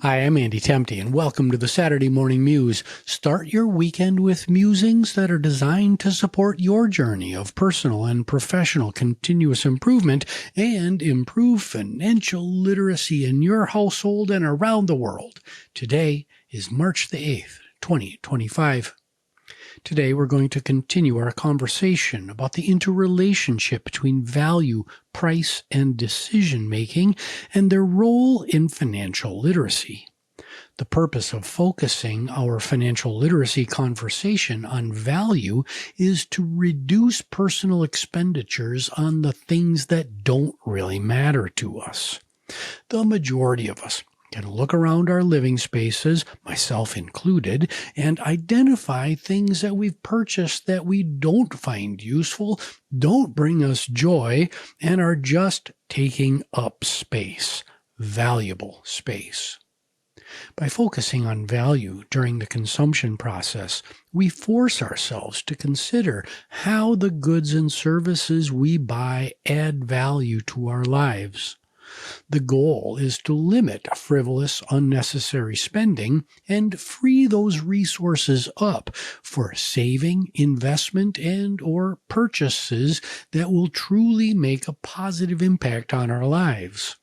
Hi, I'm Andy Temte, and welcome to the Saturday Morning Muse. Start your weekend with musings that are designed to support your journey of personal and professional continuous improvement and improve financial literacy in your household and around the world. Today is March the 8th, 2025. Today, we're going to continue our conversation about the interrelationship between value, price, and decision-making and their role in financial literacy. The purpose of focusing our financial literacy conversation on value is to reduce personal expenditures on the things that don't really matter to us. The majority of us can look around our living spaces, myself included, and identify things that we've purchased that we don't find useful, don't bring us joy, and are just taking up space, valuable space. By focusing on value during the consumption process, we force ourselves to consider how the goods and services we buy add value to our lives. The goal is to limit frivolous, unnecessary spending and free those resources up for saving, investment, and/or purchases that will truly make a positive impact on our lives.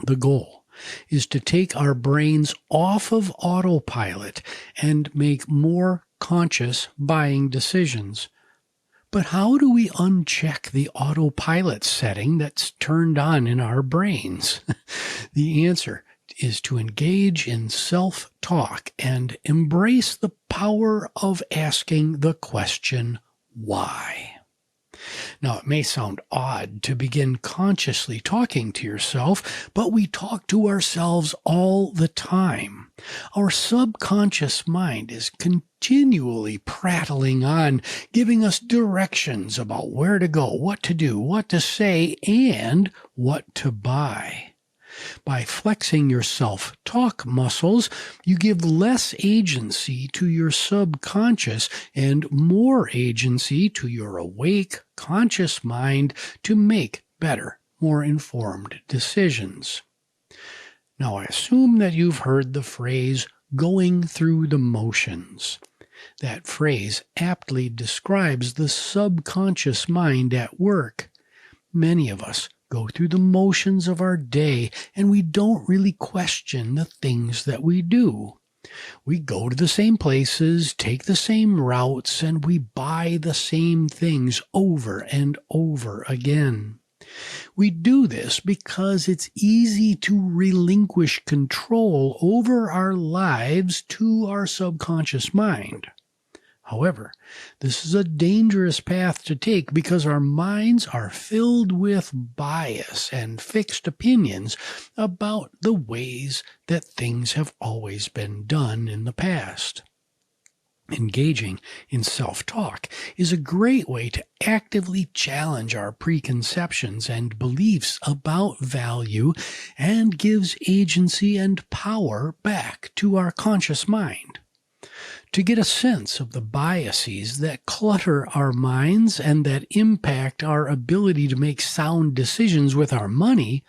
The goal is to take our brains off of autopilot and make more conscious buying decisions. But how do we uncheck the autopilot setting that's turned on in our brains? The answer is to engage in self-talk and embrace the power of asking the question, why? Now, it may sound odd to begin consciously talking to yourself, but we talk to ourselves all the time. Our subconscious mind is continually prattling on, giving us directions about where to go, what to do, what to say, and what to buy. By flexing your self-talk muscles, you give less agency to your subconscious and more agency to your awake, conscious mind to make better, more informed decisions. Now, I assume that you've heard the phrase, going through the motions. That phrase aptly describes the subconscious mind at work. Many of us go through the motions of our day, and we don't really question the things that we do. We go to the same places, take the same routes, and we buy the same things over and over again. We do this because it's easy to relinquish control over our lives to our subconscious mind. However, this is a dangerous path to take because our minds are filled with bias and fixed opinions about the ways that things have always been done in the past. Engaging in self-talk is a great way to actively challenge our preconceptions and beliefs about value and gives agency and power back to our conscious mind. To get a sense of the biases that clutter our minds and that impact our ability to make sound decisions with our money,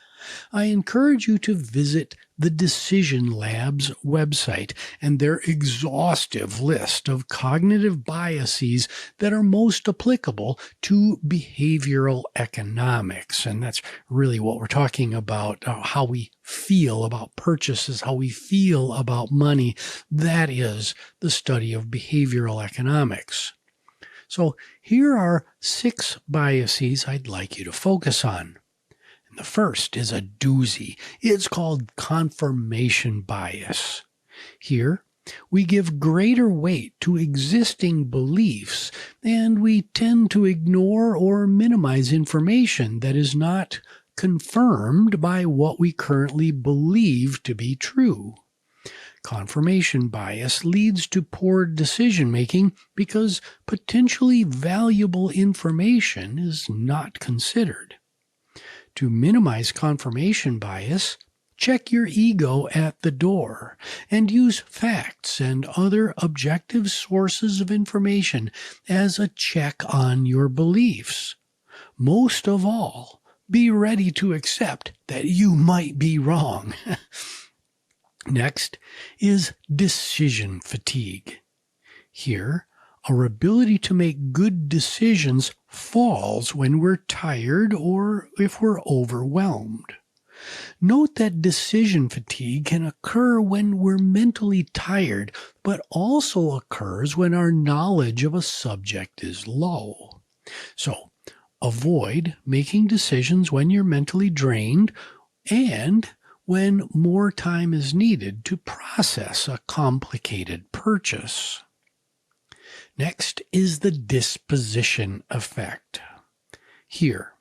I encourage you to visit the Decision Lab's website and their exhaustive list of cognitive biases that are most applicable to behavioral economics. And that's really what we're talking about, how we feel about purchases, how we feel about money. That is the study of behavioral economics. So here are 6 biases I'd like you to focus on. The first is a doozy. It's called confirmation bias. Here, we give greater weight to existing beliefs, and we tend to ignore or minimize information that is not confirmed by what we currently believe to be true. Confirmation bias leads to poor decision-making because potentially valuable information is not considered. To minimize confirmation bias, check your ego at the door and use facts and other objective sources of information as a check on your beliefs. Most of all, be ready to accept that you might be wrong. Next is decision fatigue. Here, our ability to make good decisions falls when we're tired or if we're overwhelmed. Note that decision fatigue can occur when we're mentally tired, but also occurs when our knowledge of a subject is low. So, avoid making decisions when you're mentally drained and when more time is needed to process a complicated purchase. Next is the disposition effect. Here,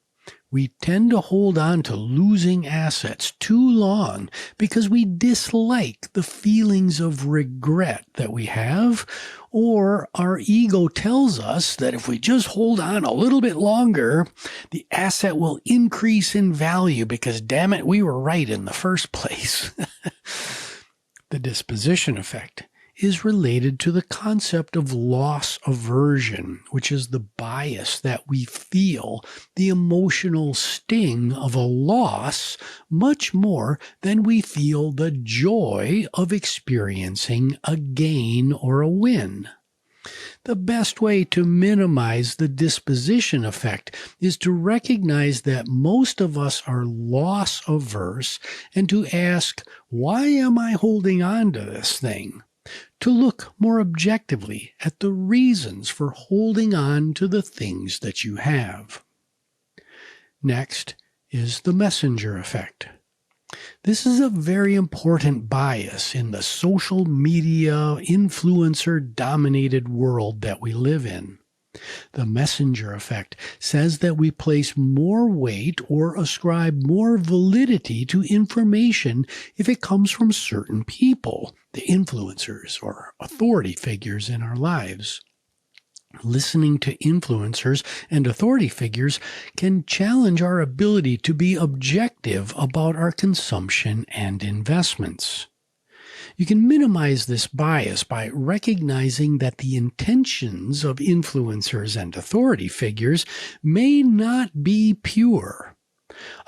we tend to hold on to losing assets too long because we dislike the feelings of regret that we have, or our ego tells us that if we just hold on a little bit longer, the asset will increase in value because, damn it, we were right in the first place. The disposition effect is related to the concept of loss aversion, which is the bias that we feel the emotional sting of a loss much more than we feel the joy of experiencing a gain or a win. The best way to minimize the disposition effect is to recognize that most of us are loss averse and to ask, why am I holding on to this thing? To look more objectively at the reasons for holding on to the things that you have. Next is the messenger effect. This is a very important bias in the social media influencer-dominated world that we live in. The messenger effect says that we place more weight or ascribe more validity to information if it comes from certain people, the influencers or authority figures in our lives. Listening to influencers and authority figures can challenge our ability to be objective about our consumption and investments. You can minimize this bias by recognizing that the intentions of influencers and authority figures may not be pure.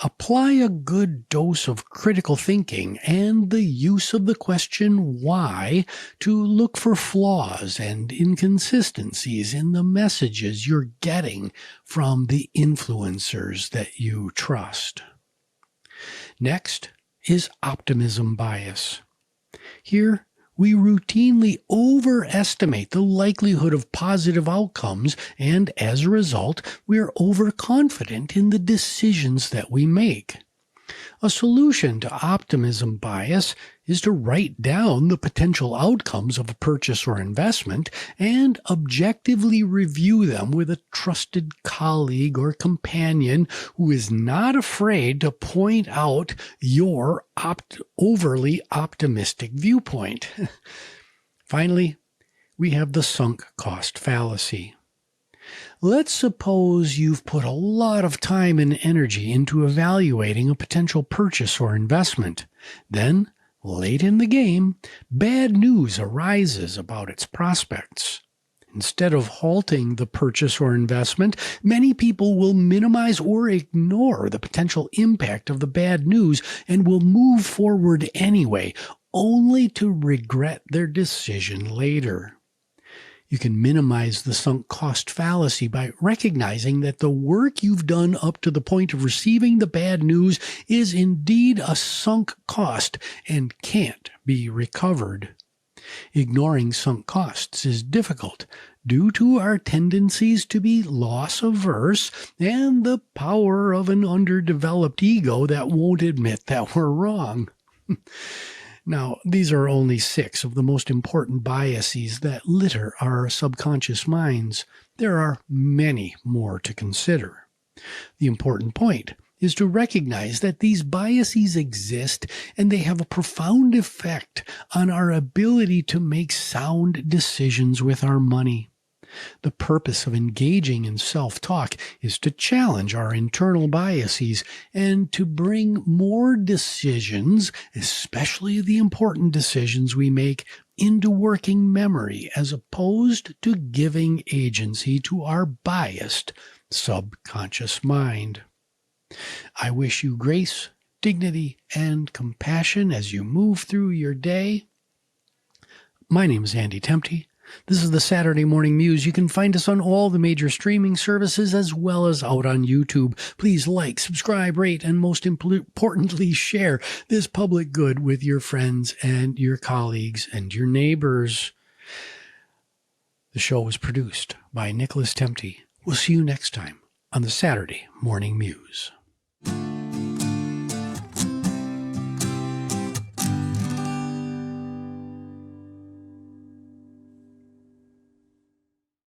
Apply a good dose of critical thinking and the use of the question why to look for flaws and inconsistencies in the messages you're getting from the influencers that you trust. Next is optimism bias. Here, we routinely overestimate the likelihood of positive outcomes, and as a result, we are overconfident in the decisions that we make. A solution to optimism bias is to write down the potential outcomes of a purchase or investment and objectively review them with a trusted colleague or companion who is not afraid to point out your overly optimistic viewpoint. Finally, we have the sunk cost fallacy. Let's suppose you've put a lot of time and energy into evaluating a potential purchase or investment. Then, late in the game, bad news arises about its prospects. Instead of halting the purchase or investment, many people will minimize or ignore the potential impact of the bad news and will move forward anyway, only to regret their decision later. You can minimize the sunk cost fallacy by recognizing that the work you've done up to the point of receiving the bad news is indeed a sunk cost and can't be recovered. Ignoring sunk costs is difficult due to our tendencies to be loss averse and the power of an underdeveloped ego that won't admit that we're wrong. Now, these are only 6 of the most important biases that litter our subconscious minds. There are many more to consider. The important point is to recognize that these biases exist and they have a profound effect on our ability to make sound decisions with our money. The purpose of engaging in self-talk is to challenge our internal biases and to bring more decisions, especially the important decisions we make, into working memory as opposed to giving agency to our biased subconscious mind. I wish you grace dignity, and compassion as you move through your day. My name is Andy Temte. This is the Saturday Morning Muse. You can find us on all the major streaming services as well as out on YouTube. Please like, subscribe, rate, and most importantly, share this public good with your friends and your colleagues and your neighbors. The show was produced by Nicholas Temte. We'll see you next time on the Saturday Morning Muse.